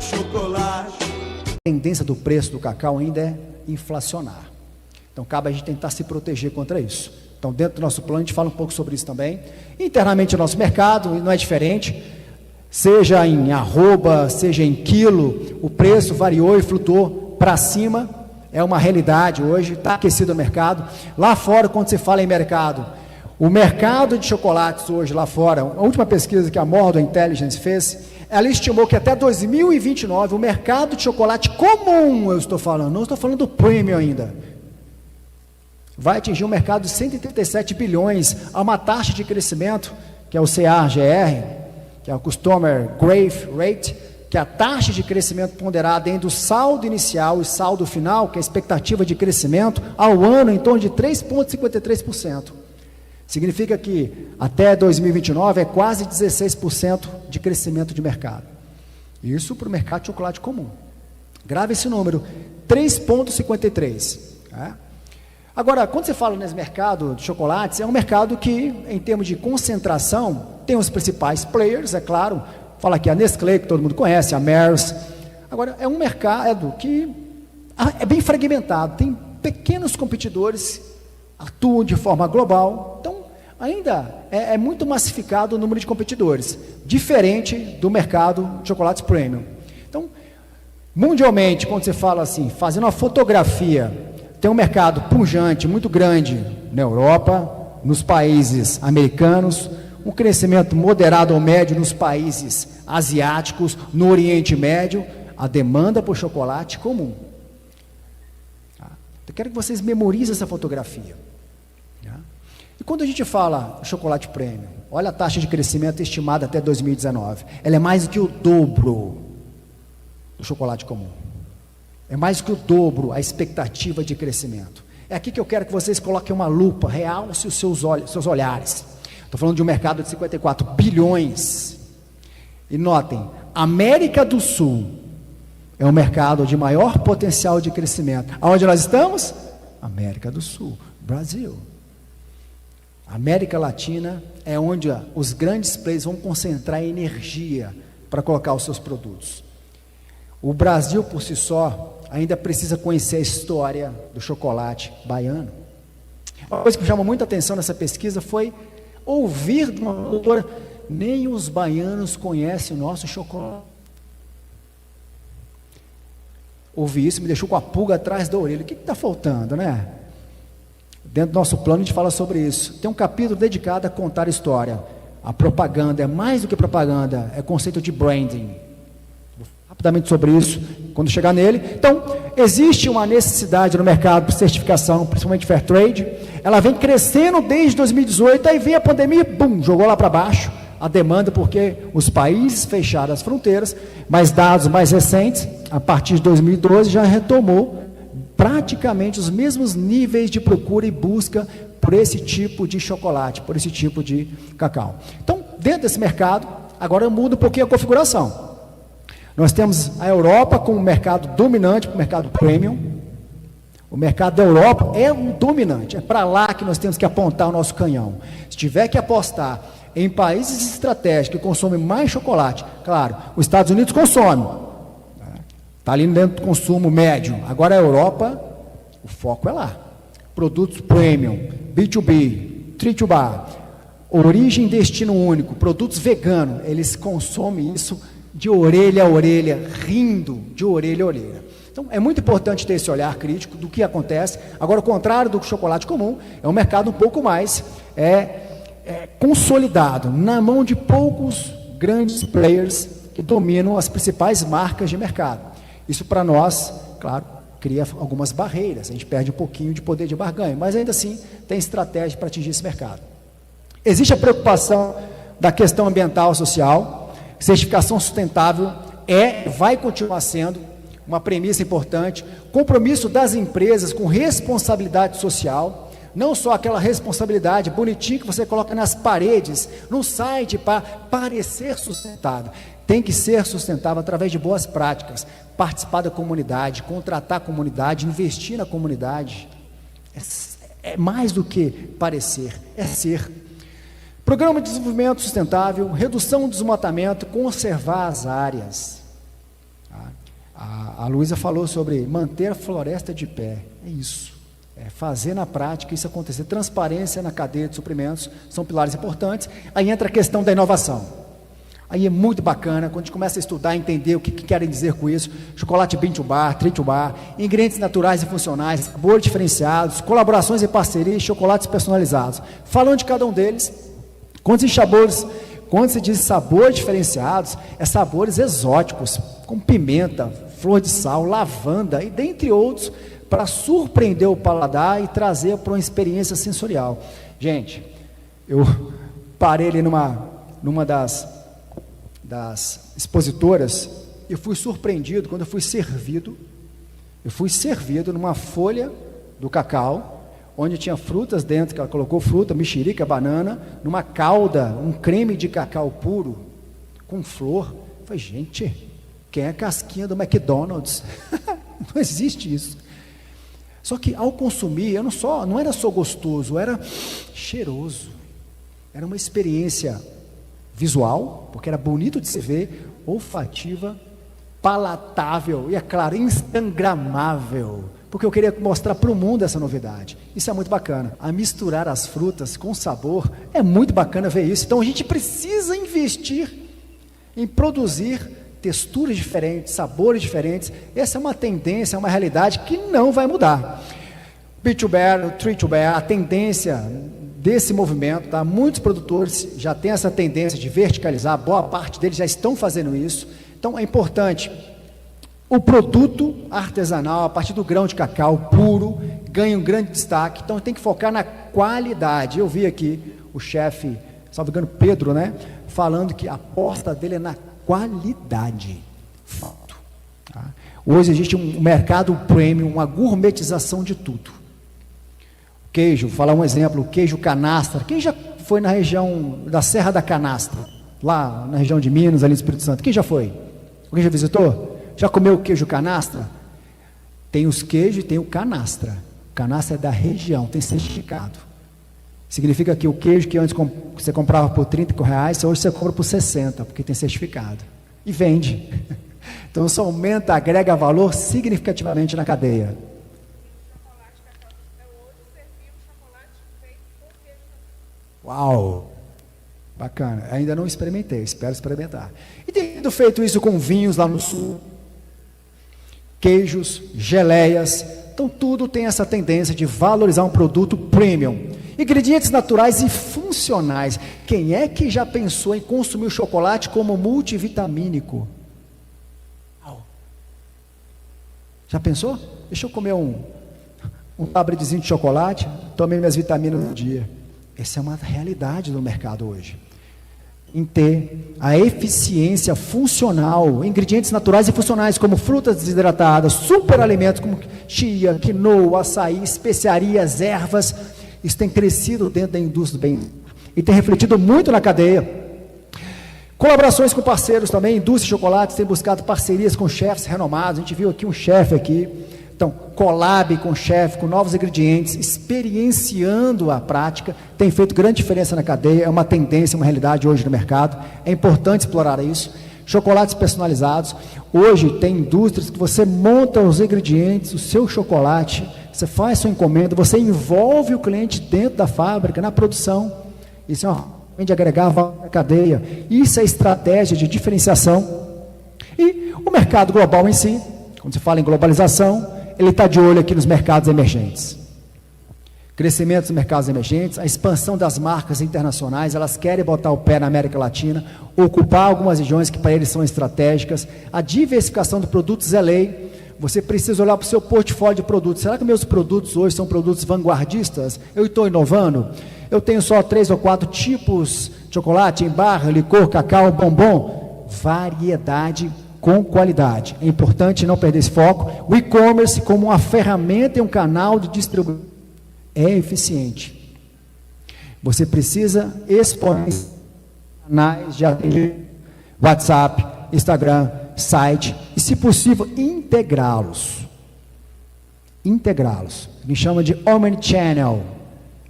chocolate. A tendência do preço do cacau ainda é inflacionar. Então, cabe a gente tentar se proteger contra isso. Então, dentro do nosso plano, a gente fala um pouco sobre isso também. Internamente, o nosso mercado não é diferente. Seja em arroba, seja em quilo, o preço variou e flutuou para cima. É uma realidade hoje, está aquecido o mercado. Lá fora, quando se fala em mercado, o mercado de chocolates hoje lá fora, a última pesquisa que a Mordo Intelligence fez, ela estimou que até 2029 o mercado de chocolate comum, eu estou falando, não estou falando do premium ainda, vai atingir um mercado de 137 bilhões, a uma taxa de crescimento, que é o CAGR, que é o Customer Growth Rate, que é a taxa de crescimento ponderada entre o saldo inicial e saldo final, que é a expectativa de crescimento, ao ano em torno de 3,53%. Significa que até 2029 é quase 16% de crescimento de mercado. Isso para o mercado de chocolate comum. Grave esse número, 3,53%. Agora, quando você fala nesse mercado de chocolates, é um mercado que, em termos de concentração, tem os principais players, é claro. Fala aqui a Nestlé, que todo mundo conhece, a Mars. Agora, é um mercado que é bem fragmentado, tem pequenos competidores, atuam de forma global. Então, ainda é muito massificado o número de competidores, diferente do mercado de chocolates premium. Então, mundialmente, quando você fala assim, fazendo uma fotografia, tem um mercado pujante, muito grande na Europa, nos países americanos, um crescimento moderado ou médio nos países asiáticos, no Oriente Médio, a demanda por chocolate comum. Eu quero que vocês memorizem essa fotografia. E quando a gente fala chocolate premium, olha a taxa de crescimento estimada até 2019. Ela é mais do que o dobro do chocolate comum. É mais do que o dobro a expectativa de crescimento. É aqui que eu quero que vocês coloquem uma lupa, realce os seus olhares. Estou falando de um mercado de 54 bilhões. E notem, América do Sul é um mercado de maior potencial de crescimento. Aonde nós estamos? América do Sul, Brasil. América Latina é onde os grandes players vão concentrar energia para colocar os seus produtos. O Brasil, por si só, ainda precisa conhecer a história do chocolate baiano. Uma coisa que me chamou muita atenção nessa pesquisa foi ouvir de uma doutora, nem os baianos conhecem o nosso chocolate. Ouvir isso me deixou com a pulga atrás da orelha. O que está faltando, né? Dentro do nosso plano a gente fala sobre isso. Tem um capítulo dedicado a contar a história. A propaganda é mais do que propaganda, é conceito de branding. Rapidamente sobre isso, quando chegar nele. Então, existe uma necessidade no mercado de certificação, principalmente Fair Trade. Ela vem crescendo desde 2018, aí vem a pandemia, bum, jogou lá para baixo a demanda, porque os países fecharam as fronteiras, mas dados mais recentes, a partir de 2012, já retomou praticamente os mesmos níveis de procura e busca por esse tipo de chocolate, por esse tipo de cacau. Então, dentro desse mercado, agora muda um pouquinho a configuração. Nós temos a Europa como um mercado dominante, o mercado premium. O mercado da Europa é um dominante, é para lá que nós temos que apontar o nosso canhão. Se tiver que apostar em países estratégicos que consomem mais chocolate, claro, os Estados Unidos consomem, está ali dentro do consumo médio. Agora a Europa, o foco é lá. Produtos premium, B2B, Tree-to-Bar, origem e destino único, produtos veganos, eles consomem isso de orelha a orelha, rindo de orelha a orelha. Então, é muito importante ter esse olhar crítico do que acontece. Agora, o contrário do chocolate comum, é um mercado um pouco mais consolidado, na mão de poucos grandes players que dominam as principais marcas de mercado. Isso, para nós, claro, cria algumas barreiras, a gente perde um pouquinho de poder de barganha, mas ainda assim tem estratégia para atingir esse mercado. Existe a preocupação da questão ambiental e social. Certificação sustentável vai continuar sendo uma premissa importante, compromisso das empresas com responsabilidade social, não só aquela responsabilidade bonitinha que você coloca nas paredes, no site para parecer sustentável, tem que ser sustentável através de boas práticas, participar da comunidade, contratar a comunidade, investir na comunidade, é mais do que parecer, é ser. Programa de desenvolvimento sustentável, redução do desmatamento, conservar as áreas. A Luísa falou sobre manter a floresta de pé. É isso. É fazer na prática isso acontecer. Transparência na cadeia de suprimentos são pilares importantes. Aí entra a questão da inovação. Aí é muito bacana quando a gente começa a estudar, entender o que querem dizer com isso. Chocolate bean to bar, tree to bar, ingredientes naturais e funcionais, sabores diferenciados, colaborações e parcerias, chocolates personalizados. Falando de cada um deles, quando se diz sabores diferenciados, é sabores exóticos, com pimenta, flor de sal, lavanda e dentre outros, para surpreender o paladar e trazer para uma experiência sensorial. Gente, eu parei ali numa das expositoras, eu fui surpreendido quando eu fui servido numa folha do cacau, onde tinha frutas dentro, que ela colocou fruta, mexerica, banana, numa calda, um creme de cacau puro, com flor. Eu falei, gente, quem é a casquinha do McDonald's? Não existe isso. Só que ao consumir, não era só gostoso, era cheiroso. Era uma experiência visual, porque era bonito de se ver, olfativa, palatável e, é claro, instagramável, porque eu queria mostrar para o mundo essa novidade. Isso é muito bacana. A misturar as frutas com sabor, é muito bacana ver isso. Então a gente precisa investir em produzir texturas diferentes, sabores diferentes. Essa é uma tendência, é uma realidade que não vai mudar. Bean to Bar, Tree to Bar, a tendência desse movimento, tá? Muitos produtores já têm essa tendência de verticalizar, boa parte deles já estão fazendo isso. Então é importante, o produto artesanal, a partir do grão de cacau puro, ganha um grande destaque. Então tem que focar na qualidade. Eu vi aqui o chefe, salvo engano, Pedro, né, falando que a aposta dele é na qualidade. Fato. Tá? Hoje existe um mercado premium, uma gourmetização de tudo. Queijo, vou falar um exemplo, o queijo canastra. Quem já foi na região da Serra da Canastra, lá na região de Minas, ali no Espírito Santo? Quem já foi? Alguém já visitou? Já comeu o queijo canastra? Tem os queijos e tem o canastra. O canastra é da região, tem certificado. Significa que o queijo que antes você comprava por R$30, hoje você compra por 60, porque tem certificado. E vende. Então isso aumenta, agrega valor significativamente na cadeia. Uau! Bacana. Ainda não experimentei, espero experimentar. E tendo feito isso com vinhos lá no sul, queijos, geleias, então tudo tem essa tendência de valorizar um produto premium. Ingredientes naturais e funcionais. Quem é que já pensou em consumir o chocolate como multivitamínico? Já pensou? Deixa eu comer um tabletezinho de chocolate, tomei minhas vitaminas no dia. Essa é uma realidade do mercado hoje. Em ter a eficiência funcional, ingredientes naturais e funcionais, como frutas desidratadas, superalimentos como chia, quinoa, açaí, especiarias, ervas. Isso tem crescido dentro da indústria do bem e tem refletido muito na cadeia. Colaborações com parceiros também, indústria de chocolates tem buscado parcerias com chefes renomados. A gente viu aqui um chefe aqui. Então, collab com chefe, com novos ingredientes, experienciando a prática, tem feito grande diferença na cadeia, é uma tendência, uma realidade hoje no mercado, é importante explorar isso. Chocolates personalizados, hoje tem indústrias que você monta os ingredientes, o seu chocolate, você faz sua encomenda, você envolve o cliente dentro da fábrica, na produção, isso é uma forma de agregar valor na cadeia, isso é estratégia de diferenciação. E o mercado global em si, quando se fala em globalização, ele está de olho aqui nos mercados emergentes. Crescimento dos mercados emergentes, a expansão das marcas internacionais, elas querem botar o pé na América Latina, ocupar algumas regiões que para eles são estratégicas, a diversificação de produtos é lei, você precisa olhar para o seu portfólio de produtos, será que meus produtos hoje são produtos vanguardistas? Eu estou inovando? Eu tenho só 3 ou 4 tipos de chocolate em barra, licor, cacau, bombom? Variedade com qualidade. É importante não perder esse foco. O e-commerce como uma ferramenta e um canal de distribuição é eficiente. Você precisa expor canais de atendimento, WhatsApp, Instagram, site e, se possível, integrá-los. Integrá-los. A gente chama de omnichannel,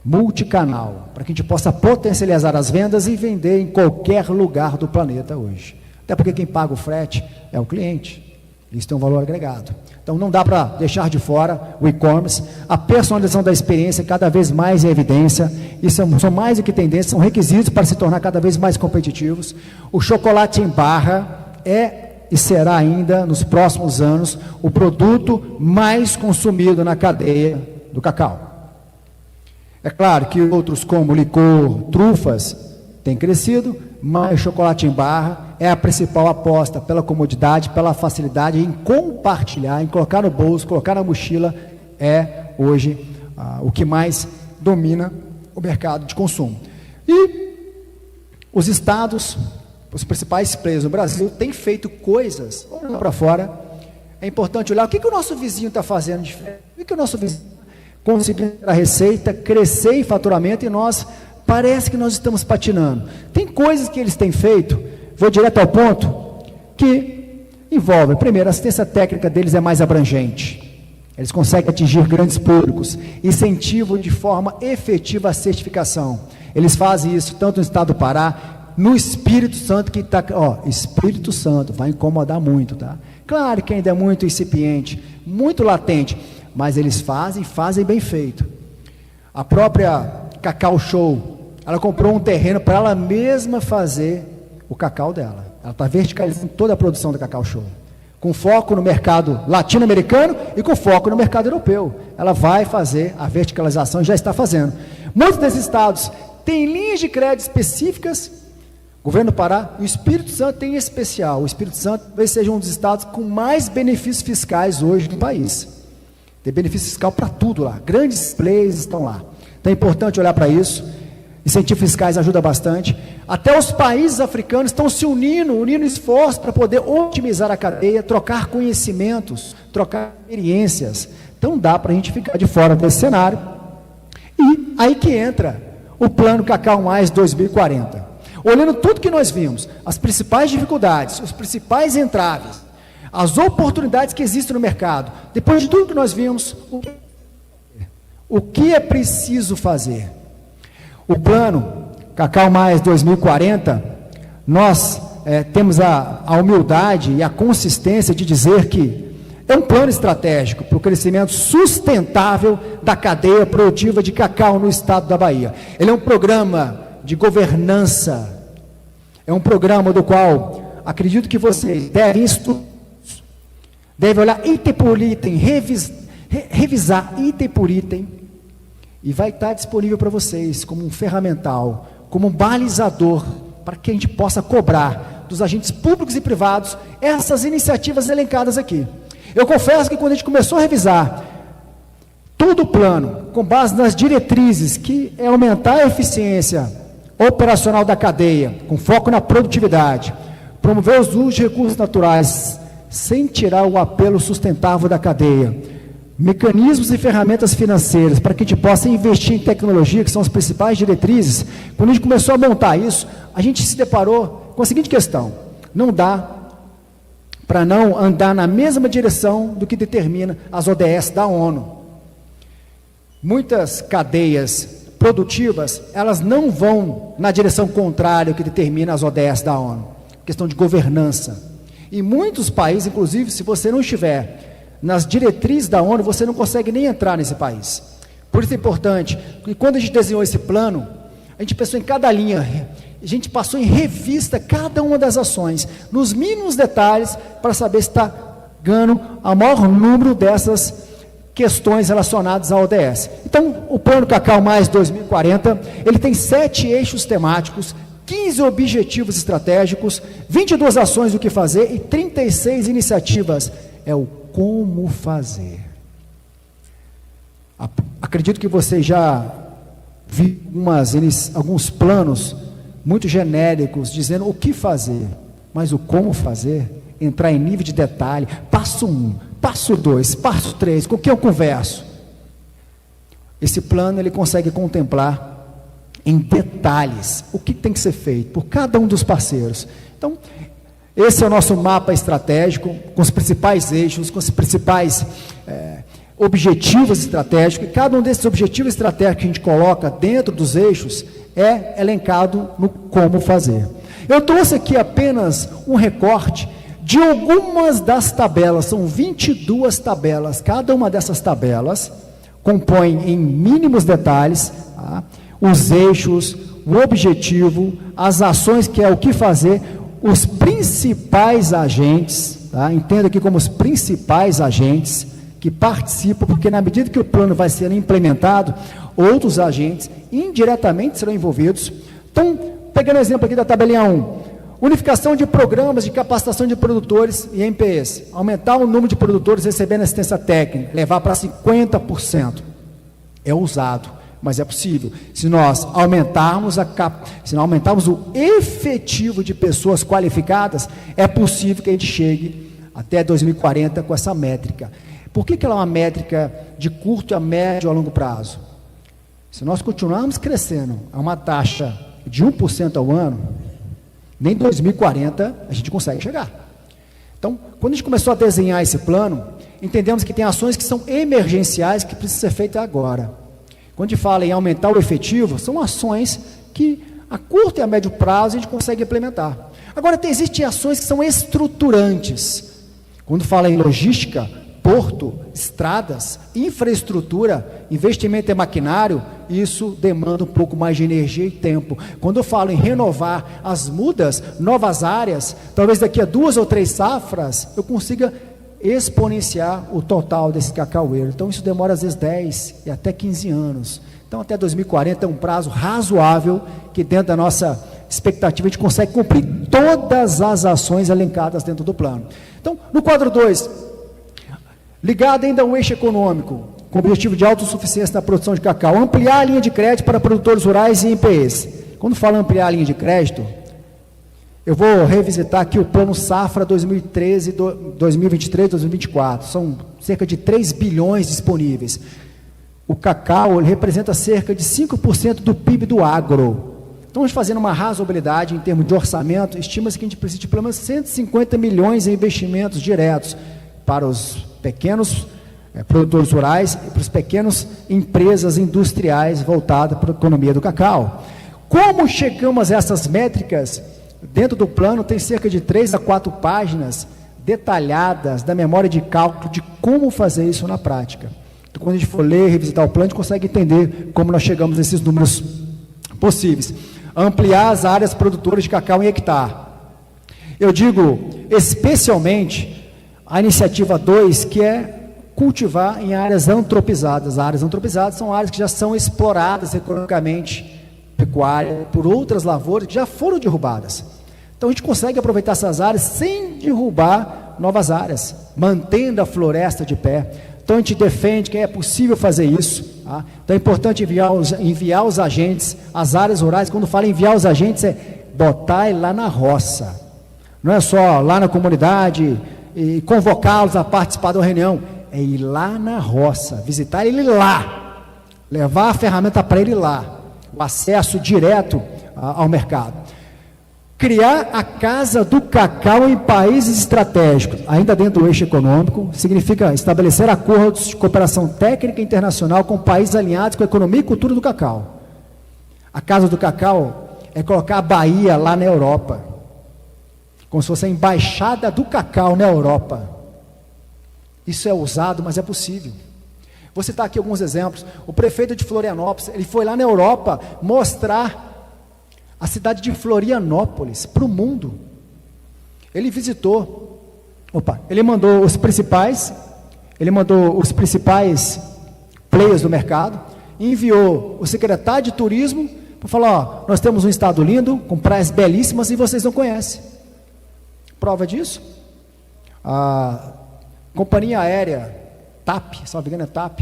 multicanal, para que a gente possa potencializar as vendas e vender em qualquer lugar do planeta hoje. Até porque quem paga o frete é o cliente. Isso tem um valor agregado. Então não dá para deixar de fora o e-commerce. A personalização da experiência cada vez mais em evidência. Isso são mais do que tendências, são requisitos para se tornar cada vez mais competitivos. O chocolate em barra é e será ainda, nos próximos anos, o produto mais consumido na cadeia do cacau. É claro que outros como licor, trufas, têm crescido, mas o chocolate em barra é a principal aposta pela comodidade, pela facilidade em compartilhar, em colocar no bolso, colocar na mochila, é hoje o que mais domina o mercado de consumo. E os estados, os principais players no Brasil, têm feito coisas, olhando para fora, é importante olhar o que o nosso vizinho está fazendo diferente, o que o nosso vizinho conseguindo a receita, crescer em faturamento, e nós, parece que nós estamos patinando. Tem coisas que eles têm feito, vou direto ao ponto, que envolvem, primeiro, a assistência técnica deles é mais abrangente. Eles conseguem atingir grandes públicos, incentivam de forma efetiva a certificação. Eles fazem isso tanto no estado do Pará, no Espírito Santo, que está, Espírito Santo, vai incomodar muito, tá? Claro que ainda é muito incipiente, muito latente, mas eles fazem bem feito. A própria Cacau Show, ela comprou um terreno para ela mesma fazer o cacau dela. Ela está verticalizando toda a produção da Cacau Show, com foco no mercado latino-americano e com foco no mercado europeu. Ela vai fazer a verticalização e já está fazendo. Muitos desses estados têm linhas de crédito específicas. O governo do Pará, o Espírito Santo tem em especial. O Espírito Santo talvez seja um dos estados com mais benefícios fiscais hoje no país. Tem benefício fiscal para tudo lá. Grandes players estão lá. Então é importante olhar para isso. Incentivos fiscais ajudam bastante. Até os países africanos estão se unindo esforços para poder otimizar a cadeia, trocar conhecimentos, trocar experiências. Então dá para a gente ficar de fora desse cenário. E aí que entra o Plano Cacau Mais 2040. Olhando tudo que nós vimos, as principais dificuldades, os principais entraves, as oportunidades que existem no mercado, depois de tudo que nós vimos, o que é preciso fazer? O plano Cacau Mais 2040, nós temos a humildade e a consistência de dizer que é um plano estratégico para o crescimento sustentável da cadeia produtiva de cacau no estado da Bahia. Ele é um programa de governança, é um programa do qual acredito que vocês devem estudar, devem olhar item por item, revisar item por item, e vai estar disponível para vocês como um ferramental, como um balizador, para que a gente possa cobrar dos agentes públicos e privados essas iniciativas elencadas aqui. Eu confesso que quando a gente começou a revisar todo o plano, com base nas diretrizes, que é aumentar a eficiência operacional da cadeia, com foco na produtividade, promover os usos de recursos naturais, sem tirar o apelo sustentável da cadeia, mecanismos e ferramentas financeiras para que a gente possa investir em tecnologia, que são as principais diretrizes. Quando a gente começou a montar isso, a gente se deparou com a seguinte questão: não dá para não andar na mesma direção do que determina as ODS da ONU. Muitas cadeias produtivas, elas não vão na direção contrária ao que determina as ODS da ONU, questão de governança. Em muitos países, inclusive, se você não estiver nas diretrizes da ONU, você não consegue nem entrar nesse país. Por isso é importante, que quando a gente desenhou esse plano, a gente pensou em cada linha, a gente passou em revista cada uma das ações, nos mínimos detalhes, para saber se está ganhando o maior número dessas questões relacionadas à ODS. Então, o Plano Cacau Mais 2040, ele tem 7 eixos temáticos, 15 objetivos estratégicos, 22 ações do que fazer e 36 iniciativas. É o como fazer. Acredito que você já viu alguns planos muito genéricos dizendo o que fazer, mas o como fazer, entrar em nível de detalhe, passo 1, passo 2, passo 3, com quem eu converso? Esse plano ele consegue contemplar em detalhes o que tem que ser feito por cada um dos parceiros. Então, esse é o nosso mapa estratégico, com os principais eixos, com os principais objetivos estratégicos, e cada um desses objetivos estratégicos que a gente coloca dentro dos eixos é elencado no como fazer. Eu trouxe aqui apenas um recorte de algumas das tabelas, são 22 tabelas, cada uma dessas tabelas compõe em mínimos detalhes, tá, os eixos, o objetivo, as ações, que é o que fazer, os principais agentes, tá, entenda aqui como os principais agentes que participam, porque na medida que o plano vai ser implementado, outros agentes indiretamente serão envolvidos. Então, pegando o exemplo aqui da tabelinha 1, unificação de programas de capacitação de produtores e MPS, aumentar o número de produtores recebendo assistência técnica, levar para 50%. É ousado, mas é possível. Se nós aumentarmos o efetivo de pessoas qualificadas, é possível que a gente chegue até 2040 com essa métrica. Por que ela é uma métrica de curto, a médio e a longo prazo? Se nós continuarmos crescendo a uma taxa de 1% ao ano, nem em 2040 a gente consegue chegar. Então, quando a gente começou a desenhar esse plano, entendemos que tem ações que são emergenciais, que precisam ser feitas agora. Quando a gente fala em aumentar o efetivo, são ações que a curto e a médio prazo a gente consegue implementar. Agora, existem ações que são estruturantes. Quando fala em logística, porto, estradas, infraestrutura, investimento em maquinário, isso demanda um pouco mais de energia e tempo. Quando eu falo em renovar as mudas, novas áreas, talvez daqui a 2 ou 3 safras, eu consiga exponenciar o total desse cacaueiro. Então isso demora às vezes 10 e até 15 anos. Então até 2040 é um prazo razoável, que dentro da nossa expectativa a gente consegue cumprir todas as ações elencadas dentro do plano. Então, no quadro 2, ligado ainda ao eixo econômico, com o objetivo de autossuficiência na produção de cacau, ampliar a linha de crédito para produtores rurais e MPS. Quando falo ampliar a linha de crédito, eu vou revisitar aqui o plano Safra 2013, 2023, 2024. São cerca de 3 bilhões disponíveis. O cacau ele representa cerca de 5% do PIB do agro. Então, a gente fazendo uma razoabilidade em termos de orçamento, estima-se que a gente precisa de pelo menos 150 milhões em investimentos diretos para os pequenos produtores rurais e para as pequenas empresas industriais voltadas para a economia do cacau. Como chegamos a essas métricas? Dentro do plano tem cerca de 3 a 4 páginas detalhadas da memória de cálculo de como fazer isso na prática. Então, quando a gente for ler e revisitar o plano, a gente consegue entender como nós chegamos nesses números possíveis. Ampliar as áreas produtoras de cacau em hectare. Eu digo especialmente a iniciativa 2, que é cultivar em áreas antropizadas. Áreas antropizadas são áreas que já são exploradas economicamente, pecuária, por outras lavouras que já foram derrubadas. Então a gente consegue aproveitar essas áreas sem derrubar novas áreas, mantendo a floresta de pé. Então a gente defende que é possível fazer isso. Tá? Então é importante enviar os agentes às áreas rurais. Quando fala enviar os agentes, é botar ele lá na roça. Não é só lá na comunidade e convocá-los a participar da reunião. É ir lá na roça, visitar ele lá, levar a ferramenta para ele lá, o acesso direto ao mercado. Criar a Casa do Cacau em países estratégicos, ainda dentro do eixo econômico, significa estabelecer acordos de cooperação técnica internacional com países alinhados com a economia e cultura do cacau. A Casa do Cacau é colocar a Bahia lá na Europa, como se fosse a embaixada do cacau na Europa. Isso é ousado, mas é possível. Vou citar aqui alguns exemplos. O prefeito de Florianópolis, ele foi lá na Europa mostrar a cidade de Florianópolis para o mundo. Ele visitou, ele mandou os principais players do mercado, enviou o secretário de turismo para falar, nós temos um estado lindo, com praias belíssimas e vocês não conhecem. Prova disso? A companhia aérea TAP, se não me engano é TAP,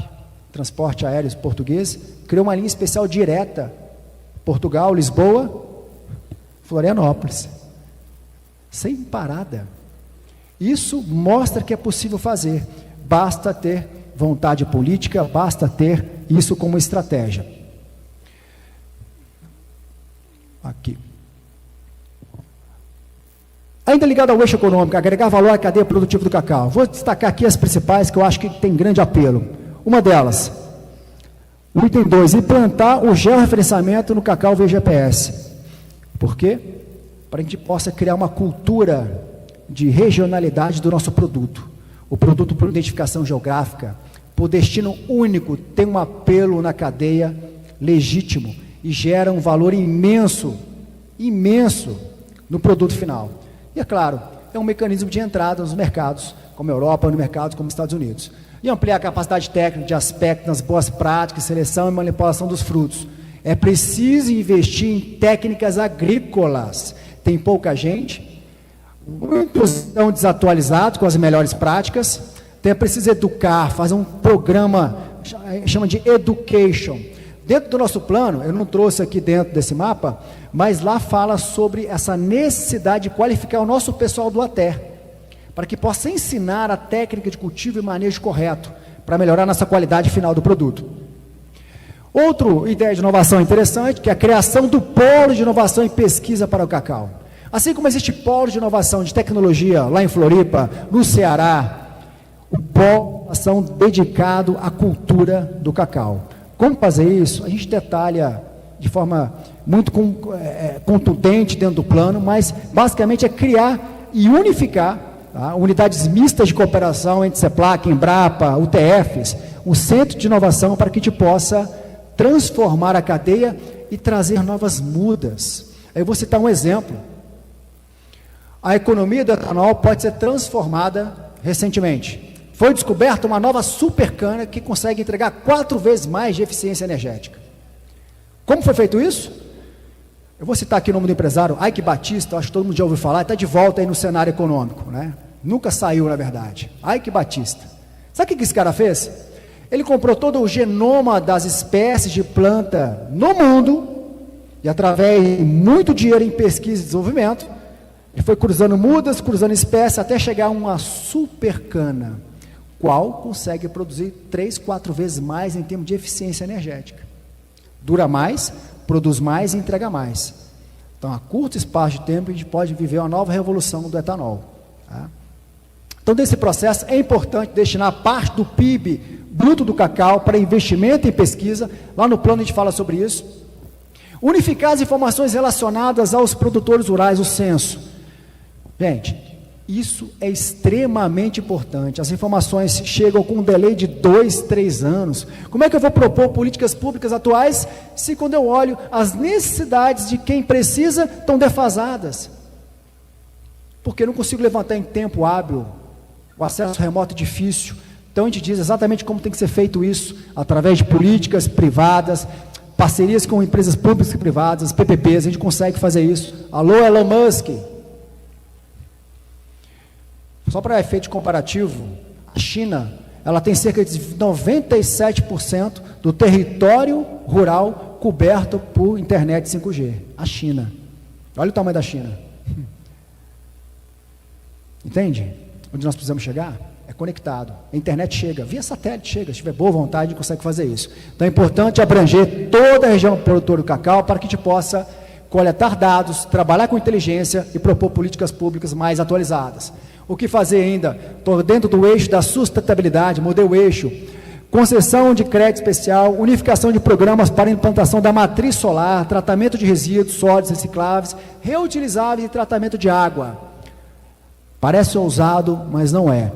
Transporte Aéreo Português, criou uma linha especial direta, Portugal, Lisboa, Florianópolis, sem parada. Isso mostra que é possível fazer, basta ter vontade política, basta ter isso como estratégia. Aqui. Ainda ligado ao eixo econômico, agregar valor à cadeia produtiva do cacau. Vou destacar aqui as principais que eu acho que tem grande apelo. Uma delas, o item 2, implantar o georreferenciamento no cacau via GPS. Por quê? Para que a gente possa criar uma cultura de regionalidade do nosso produto. O produto por identificação geográfica, por destino único, tem um apelo na cadeia legítimo e gera um valor imenso, imenso no produto final. E é claro, é um mecanismo de entrada nos mercados, como a Europa, no mercado como os Estados Unidos. E ampliar a capacidade técnica de aspecto nas boas práticas, seleção e manipulação dos frutos. É preciso investir em técnicas agrícolas. Tem pouca gente, muitos estão desatualizados com as melhores práticas. Então é preciso educar, fazer um programa, chama de education. Dentro do nosso plano, eu não trouxe aqui dentro desse mapa, mas lá fala sobre essa necessidade de qualificar o nosso pessoal do ATER, para que possa ensinar a técnica de cultivo e manejo correto, para melhorar nossa qualidade final do produto. Outra ideia de inovação interessante, que é a criação do polo de inovação e pesquisa para o cacau. Assim como existe polo de inovação de tecnologia lá em Floripa, no Ceará, o polo de inovação dedicado à cultura do cacau. Como fazer isso? A gente detalha de forma muito contundente dentro do plano, mas basicamente é criar e unificar unidades mistas de cooperação entre CEPLAC, Embrapa, UTFs, um centro de inovação para que a gente possa transformar a cadeia e trazer novas mudas. Eu vou citar um exemplo. A economia do etanol pode ser transformada recentemente. Foi descoberta uma nova supercana que consegue entregar 4 vezes mais de eficiência energética. Como foi feito isso? Eu vou citar aqui o nome do empresário, Ike Batista, acho que todo mundo já ouviu falar, está de volta aí no cenário econômico, né? Nunca saiu, na verdade. Ike Batista. Sabe o que esse cara fez? Ele comprou todo o genoma das espécies de planta no mundo, e através de muito dinheiro em pesquisa e desenvolvimento, ele foi cruzando mudas, cruzando espécies, até chegar a uma supercana, qual consegue produzir 3, 4 vezes mais em termos de eficiência energética. Dura mais, produz mais e entrega mais. Então, a curto espaço de tempo, a gente pode viver uma nova revolução do etanol. Tá? Então, nesse processo, é importante destinar parte do PIB bruto do cacau para investimento em pesquisa. Lá no plano a gente fala sobre isso. Unificar as informações relacionadas aos produtores rurais, o censo. Gente, isso é extremamente importante. As informações chegam com um delay de 2, 3 anos. Como é que eu vou propor políticas públicas atuais se, quando eu olho, as necessidades de quem precisa estão defasadas? Porque eu não consigo levantar em tempo hábil, o acesso remoto é difícil. Então a gente diz exatamente como tem que ser feito isso, através de políticas privadas, parcerias com empresas públicas e privadas, PPPs, a gente consegue fazer isso. Alô, Elon Musk! Só para efeito comparativo, a China, ela tem cerca de 97% do território rural coberto por internet 5G. A China. Olha o tamanho da China. Entende? Onde nós precisamos chegar? É conectado. A internet chega, via satélite chega, se tiver boa vontade, a gente consegue fazer isso. Então é importante abranger toda a região produtora do cacau para que a gente possa coletar dados, trabalhar com inteligência e propor políticas públicas mais atualizadas. O que fazer ainda? Estou dentro do eixo da sustentabilidade, mudei o eixo. Concessão de crédito especial, unificação de programas para implantação da matriz solar, tratamento de resíduos sólidos recicláveis, reutilizáveis e tratamento de água. Parece ousado, mas não é.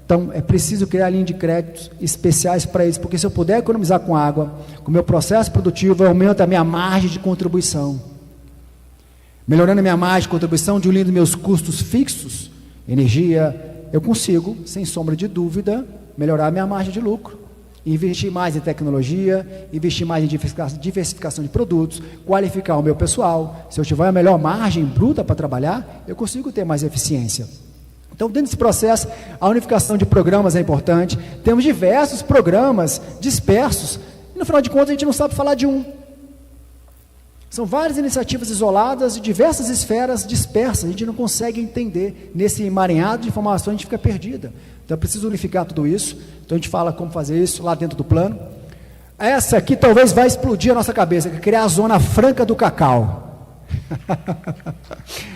Então, é preciso criar linha de créditos especiais para isso, porque se eu puder economizar com água, com o meu processo produtivo, eu aumento a minha margem de contribuição. Melhorando a minha margem de contribuição, diminuindo meus custos fixos, energia, eu consigo, sem sombra de dúvida, melhorar a minha margem de lucro. Investir mais em tecnologia, investir mais em diversificação de produtos, qualificar o meu pessoal. Se eu tiver a melhor margem bruta para trabalhar, eu consigo ter mais eficiência. Então, dentro desse processo, a unificação de programas é importante. Temos diversos programas dispersos, e no final de contas a gente não sabe falar de um. São várias iniciativas isoladas de diversas esferas dispersas, a gente não consegue entender. Nesse emaranhado de informações a gente fica perdida. Então é preciso unificar tudo isso. Então a gente fala como fazer isso lá dentro do plano. Essa aqui talvez vai explodir a nossa cabeça, que é criar a Zona Franca do Cacau.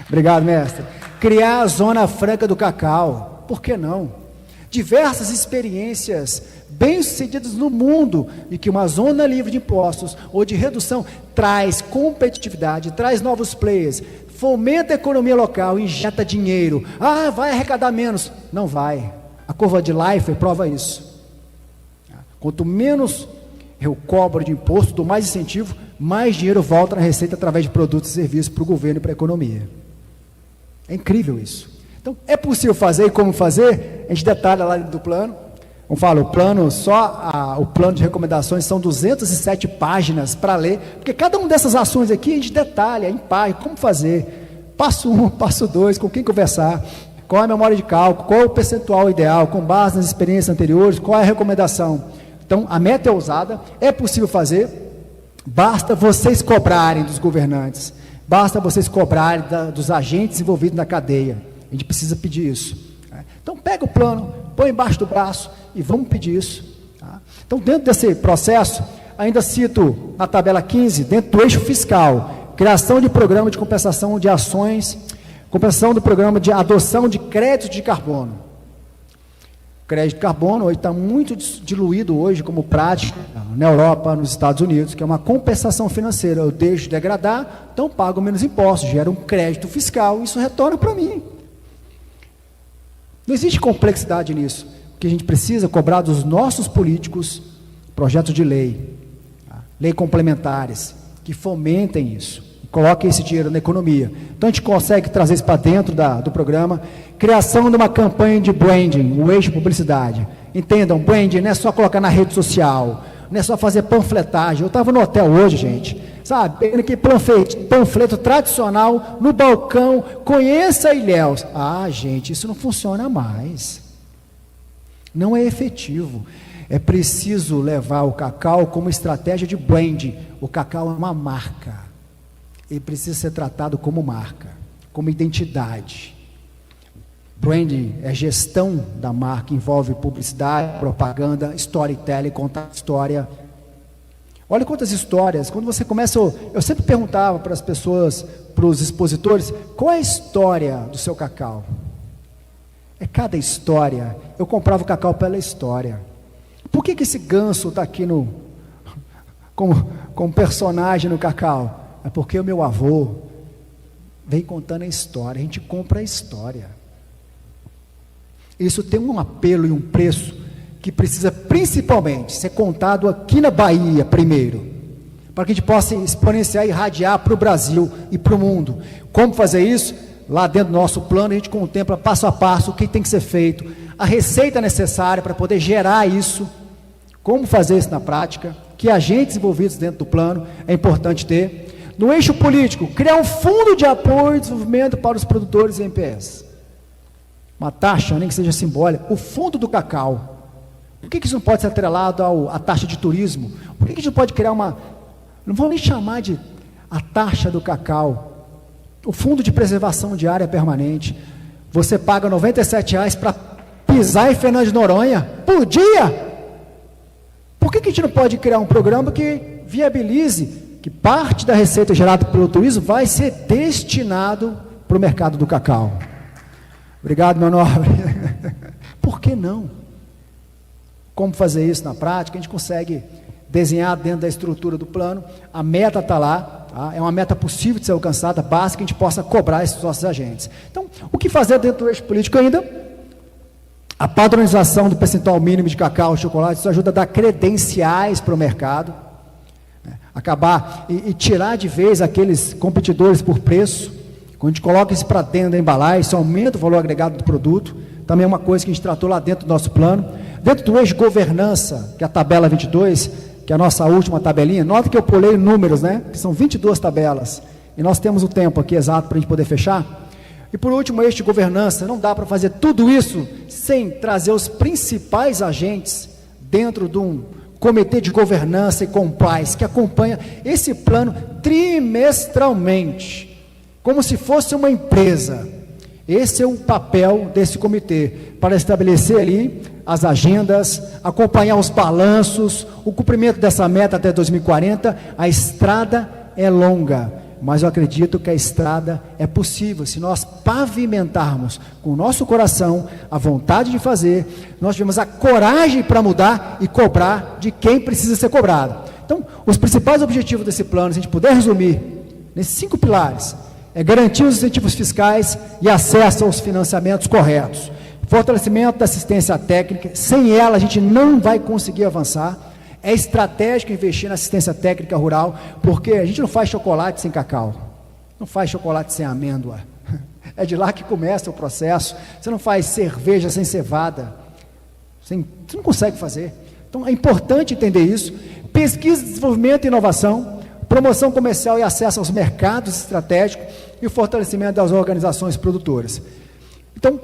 Obrigado, mestre. Criar a Zona Franca do Cacau. Por que não? Diversas experiências bem-sucedidas no mundo, e que uma zona livre de impostos ou de redução traz competitividade, traz novos players, fomenta a economia local, injeta dinheiro. Ah, vai arrecadar menos. Não vai. A curva de Laffer prova isso. Quanto menos eu cobro de imposto, dou mais incentivo, mais dinheiro volta na receita através de produtos e serviços para o governo e para a economia. É incrível isso. Então, é possível fazer, e como fazer? A gente detalha lá do plano. Como falo, o plano, o plano de recomendações são 207 páginas para ler, porque cada uma dessas ações aqui a gente detalha em páginas, como fazer, passo 1, passo 2, com quem conversar, qual é a memória de cálculo, qual é o percentual ideal, com base nas experiências anteriores, qual é a recomendação. Então, a meta é ousada, é possível fazer, basta vocês cobrarem dos governantes, basta vocês cobrarem dos agentes envolvidos na cadeia. A gente precisa pedir isso. Então, pega o plano, põe embaixo do braço e vamos pedir isso. Tá? Então, dentro desse processo, ainda cito na tabela 15, dentro do eixo fiscal, criação de programa de compensação de ações, compensação do programa de adoção de crédito de carbono. Crédito de carbono hoje está muito diluído hoje como prática na Europa, nos Estados Unidos, que é uma compensação financeira. Eu deixo de degradar, então pago menos impostos, gero um crédito fiscal, isso retorna para mim. Não existe complexidade nisso. O que a gente precisa cobrar dos nossos políticos, projetos de lei, lei complementares, que fomentem isso, coloquem esse dinheiro na economia. Então a gente consegue trazer isso para dentro do programa. Criação de uma campanha de branding, o eixo publicidade. Entendam, branding não é só colocar na rede social, não é só fazer panfletagem. Eu estava no hotel hoje, gente, sabe, pegando aquele panfleto tradicional no balcão, conheça a Ilhéus. Ah, gente, isso não funciona mais. Não é efetivo. É preciso levar o Cacau como estratégia de branding. O Cacau é uma marca. Ele precisa ser tratado como marca, como identidade. Branding é gestão da marca, envolve publicidade, propaganda, storytelling, contar história. Olha quantas histórias, quando você começa, eu sempre perguntava para as pessoas, para os expositores, qual é a história do seu cacau? É cada história. Eu comprava o cacau pela história. Por que esse ganso está aqui como personagem no cacau? É porque o meu avô vem contando a história, a gente compra a história. Isso tem um apelo e um preço que precisa principalmente ser contado aqui na Bahia primeiro, para que a gente possa exponenciar e irradiar para o Brasil e para o mundo. Como fazer isso? Lá dentro do nosso plano a gente contempla passo a passo o que tem que ser feito, a receita necessária para poder gerar isso, como fazer isso na prática, que agentes envolvidos dentro do plano é importante ter. No eixo político, criar um fundo de apoio e desenvolvimento para os produtores e MPS. Uma taxa, nem que seja simbólica, o fundo do cacau. Por que isso não pode ser atrelado à taxa de turismo? Por que a gente não pode criar não vou nem chamar de a taxa do cacau, o fundo de preservação de área permanente. Você paga R$ 97,00 para pisar em Fernando de Noronha por dia? Por que a gente não pode criar um programa que viabilize que parte da receita gerada pelo turismo vai ser destinado para o mercado do cacau? Obrigado, meu nobre. Por que não? Como fazer isso na prática? A gente consegue desenhar dentro da estrutura do plano. A meta está lá, tá? É uma meta possível de ser alcançada, básica, que a gente possa cobrar esses nossos agentes. Então, o que fazer dentro do eixo político ainda? A padronização do percentual mínimo de cacau e chocolate, isso ajuda a dar credenciais para o mercado, né? Acabar e tirar de vez aqueles competidores por preço. Quando a gente coloca isso para dentro da embalagem, isso aumenta o valor agregado do produto. Também é uma coisa que a gente tratou lá dentro do nosso plano. Dentro do eixo governança, que é a tabela 22, que é a nossa última tabelinha, nota que eu pulei números, né? Que são 22 tabelas. E nós temos o tempo aqui exato para a gente poder fechar. E por último, eixo de governança. Não dá para fazer tudo isso sem trazer os principais agentes dentro de um comitê de governança e compliance, que acompanha esse plano trimestralmente, como se fosse uma empresa. Esse é o papel desse comitê, para estabelecer ali as agendas, acompanhar os balanços, o cumprimento dessa meta até 2040. A estrada é longa. mas eu acredito que a estrada é possível se nós pavimentarmos com o nosso coração a vontade de fazer, nós tivermos a coragem para mudar e cobrar de quem precisa ser cobrado. Então, os principais objetivos desse plano, se a gente puder resumir, nesses 5 pilares, é garantir os incentivos fiscais e acesso aos financiamentos corretos, fortalecimento da assistência técnica, sem ela a gente não vai conseguir avançar. É estratégico investir na assistência técnica rural, porque a gente não faz chocolate sem cacau, não faz chocolate sem amêndoa, é de lá que começa o processo. Você não faz cerveja sem cevada, você não consegue fazer. Então é importante entender isso. Pesquisa, desenvolvimento e inovação, promoção comercial e acesso aos mercados estratégicos e o fortalecimento das organizações produtoras. Então,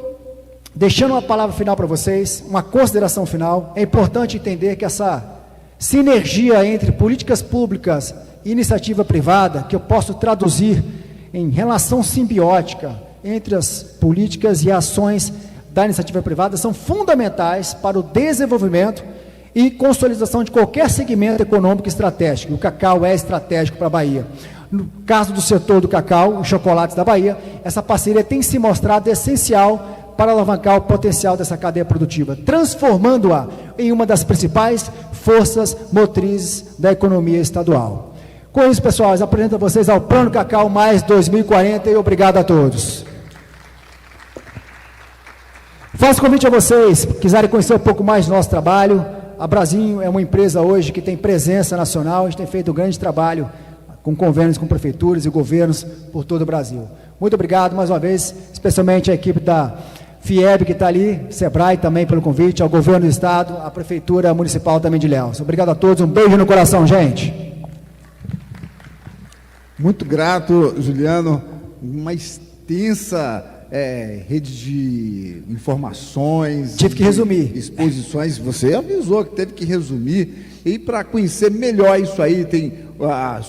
deixando uma palavra final para vocês, uma consideração final, é importante entender que essa sinergia entre políticas públicas e iniciativa privada, que eu posso traduzir em relação simbiótica entre as políticas e ações da iniciativa privada, são fundamentais para o desenvolvimento e consolidação de qualquer segmento econômico estratégico. O cacau é estratégico para a Bahia. No caso do setor do cacau, os chocolates da Bahia, essa parceria tem se mostrado essencial para alavancar o potencial dessa cadeia produtiva, transformando-a em uma das principais forças motrizes da economia estadual. Com isso, pessoal, eu apresento a vocês ao Plano Cacau Mais 2040 e obrigado a todos. Faço convite a vocês, que quiserem conhecer um pouco mais do nosso trabalho. A Brasinho é uma empresa hoje que tem presença nacional, a gente tem feito um grande trabalho com convênios com prefeituras e governos por todo o Brasil. Muito obrigado mais uma vez, especialmente a equipe da FIEB que está ali, SEBRAE também pelo convite, ao Governo do Estado, à Prefeitura Municipal também de Ilhéus. Obrigado a todos, um beijo no coração, gente. Muito grato, Juliano, uma extensa rede de informações. Tive que resumir. Exposições, você avisou que teve que resumir, e para conhecer melhor isso aí, tem a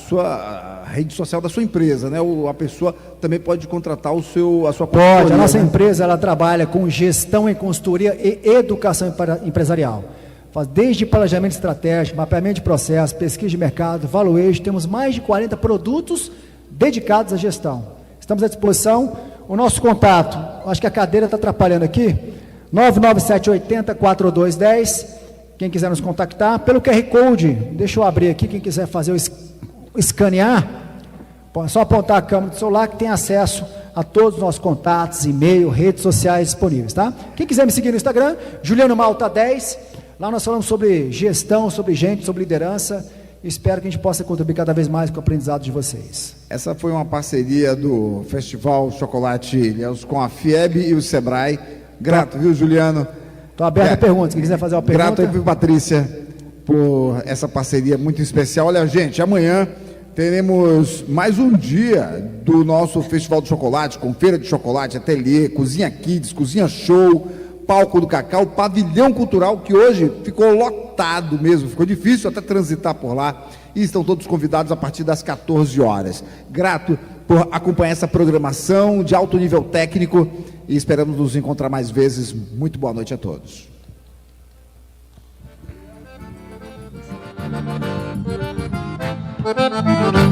rede social da sua empresa, né? A pessoa também pode contratar a sua consultoria. Pode, a nossa empresa ela trabalha com gestão em consultoria e educação empresarial. Faz desde planejamento estratégico, mapeamento de processo, pesquisa de mercado, valuation, temos mais de 40 produtos dedicados à gestão. Estamos à disposição. O nosso contato, acho que a cadeira está atrapalhando aqui, 99780-4210, quem quiser nos contactar, pelo QR Code, deixa eu abrir aqui, quem quiser fazer o escanear, é só apontar a câmera do celular que tem acesso a todos os nossos contatos, e-mail, redes sociais disponíveis, tá? Quem quiser me seguir no Instagram, Juliano Malta 10, lá nós falamos sobre gestão, sobre gente, sobre liderança, e espero que a gente possa contribuir cada vez mais com o aprendizado de vocês. Essa foi uma parceria do Festival Chocolate Ilhéus com a FIEB e o SEBRAE. Grato, viu, Juliano? Estou aberto a perguntas, quem quiser fazer uma pergunta. Grato aí, viu, Patrícia, por essa parceria muito especial. Olha, gente, amanhã teremos mais um dia do nosso Festival do Chocolate, com feira de chocolate, ateliê, cozinha kids, cozinha show, palco do cacau, pavilhão cultural, que hoje ficou lotado mesmo, ficou difícil até transitar por lá, e estão todos convidados a partir das 14 horas. Grato por acompanhar essa programação de alto nível técnico, e esperamos nos encontrar mais vezes. Muito boa noite a todos. Thank you.